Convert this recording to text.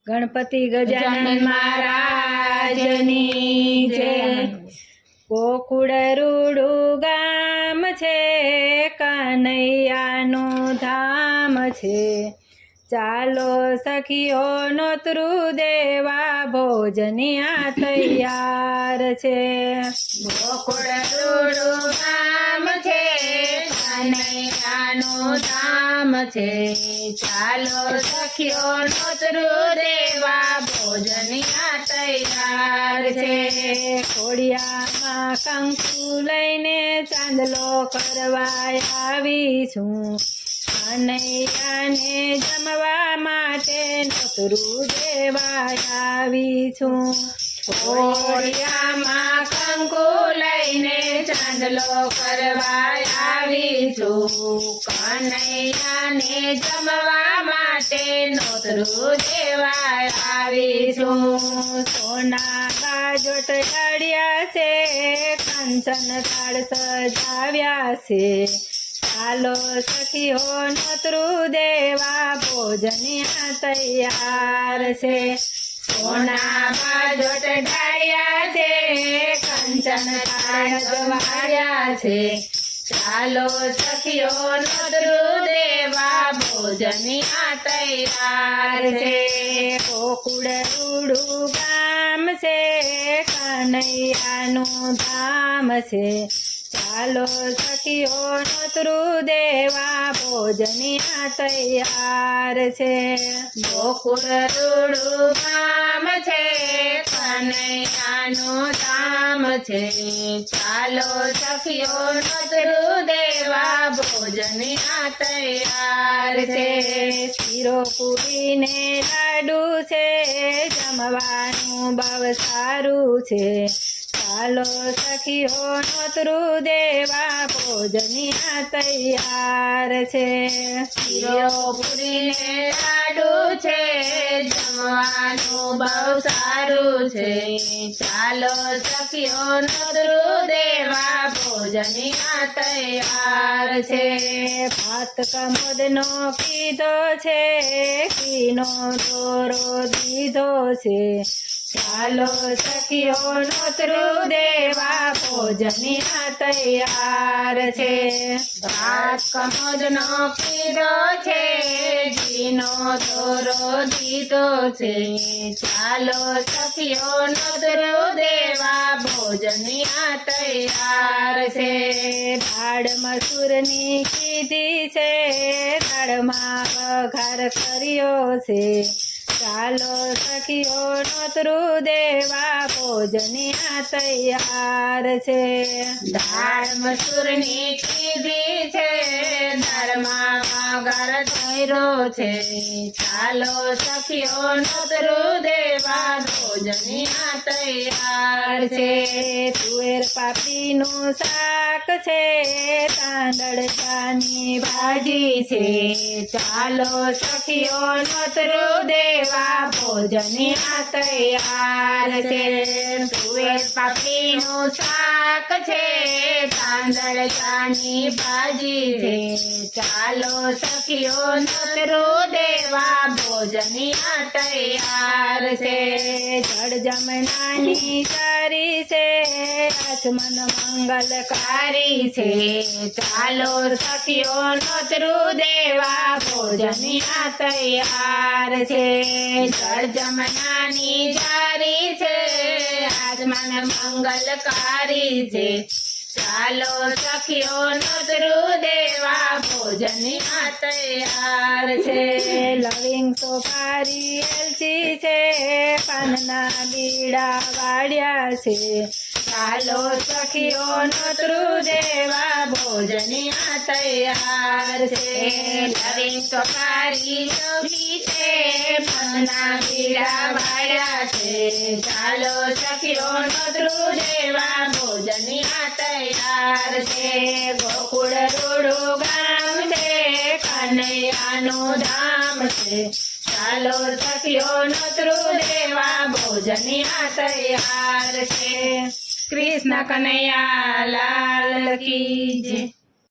ગણપતિ ગજાનન મહારાજની જય। ગોકુળ રૂડું ગામ છે, કનૈયાનું ધામ છે। ચાલો સખીઓ નોતરું દેવા, ભોજનિયા તૈયાર છે। ગોકુળ રૂડું ગામ છે, કનૈયાનું ધામ છે। ચાલો સખીઓ નોતરું દેવા, ભોજનિયા તૈયાર છે। ખોડિયામાં કંકુ લઈને ચાંદલો કરવા આવી છું। કનૈયાને જમવા માટે નોતરું દેવા આવી છું। ખોડિયામાં કંકુ લઈને ચાંદલો કરવા આવી છું। કનૈયાને જમવા માટે નોતરું દેવા આવી છું। સોના બાજોટ ઢળ્યા છે, કંચન થાળ સજાવ્યા છે। ચાલો સખીઓ નોતરું દેવા, ભોજનિયા તૈયાર છે। સોના બાજોટ ઢાળ્યા છે, કંચન થાળ સજાવ્યા છે। ચાલો સખીઓ નોતરું દેવા, ભોજનિયા તૈયાર છે। ગોકુળ રૂડું ગામ છે, કનૈયાનું ધામ છે। ચાલો સખીઓ નોતરું દેવા, ભોજનિયા તૈયાર છે। ગોકુળ રૂડું ગામ છે, કનૈયાનું ધામ છે। ચાલો સખીઓ નોતરું દેવા, ભોજનિયા તૈયાર છે। શીરો પૂરી ને લાડુ છે, જમવાનું બહુ સારું છે। ચાલો સખીઓ નોતરું દેવા, ભોજનિયા તૈયાર છે। શીરો પૂરી ને લાડુ છે, જમવાનું બહુ સારું છે। ચાલો સખીઓ નોતરું દેવા, ભોજનિયા તૈયાર છે। ભાત કમોદનો કીધો છે, ઘીનો દોરો દીધો છે। ચાલો સખીઓ નોતરું દેવા, ભોજનિયા તૈયાર છે। ભાત કમોદનો કીધો છે, ઘીનો દોરો દીધો છે। ચાલો સખીઓ નોતરું દેવા, ભોજનિયા તૈયાર છે। દાળ મસૂરની કીધી છે, દાળમાં વઘાર કર્યો છે। ચાલો સખીઓ નોતરું દેવા, ભોજનિયા તૈયાર છે। દાળ મસૂરની કીધી છે, દાળમાં વઘાર કર્યો છે। ચાલો સખીઓ નોતરું દેવા, ભોજનિયા તૈયાર છે। તુવેર પાપડીનું શાક છે, તાંદળજાની ભાજી છે। ચાલો સખીઓ નોતરું દેવા, ભોજનિયા તૈયાર છે। તુવેર પાપડીનું શાક છે, તાંદળજાની ભાજી છે। ચાલો સખીઓ નોતરું દેવા, ભોજનિયા તૈયાર છે। જળ જમનાની ચારી છે, આચમન મંગલકારી છે। ચાલો સખીઓ નોતરું દેવા, ભોજનિયા તૈયાર છે। જળ જમનાની જારી છે, આચમન મંગલકારી છે। ચાલો સખીઓ નોતરું દેવા, ભોજનિયા તૈયાર છે। લવિંગ સોપારી એલચી છે, પાનના બીડા વાળ્યા છે। ચાલો સખીઓ નોતરું દેવા, ભોજનિયા તૈયાર છે। લવિંગ સોપારી ચોખી છે, પાનના બીડા વાળ્યા છે। ચાલો સખીઓ નોતરું દેવા, ભોજનિયા તૈયાર છે। ગોકુળ રૂડું ગામ છે, કનૈયાનું ધામ છે। ચાલો સખીઓ નોતરું દેવા, ભોજનિયા તૈયાર છે। કૃષ્ણ કનૈયા લાલ કી જય।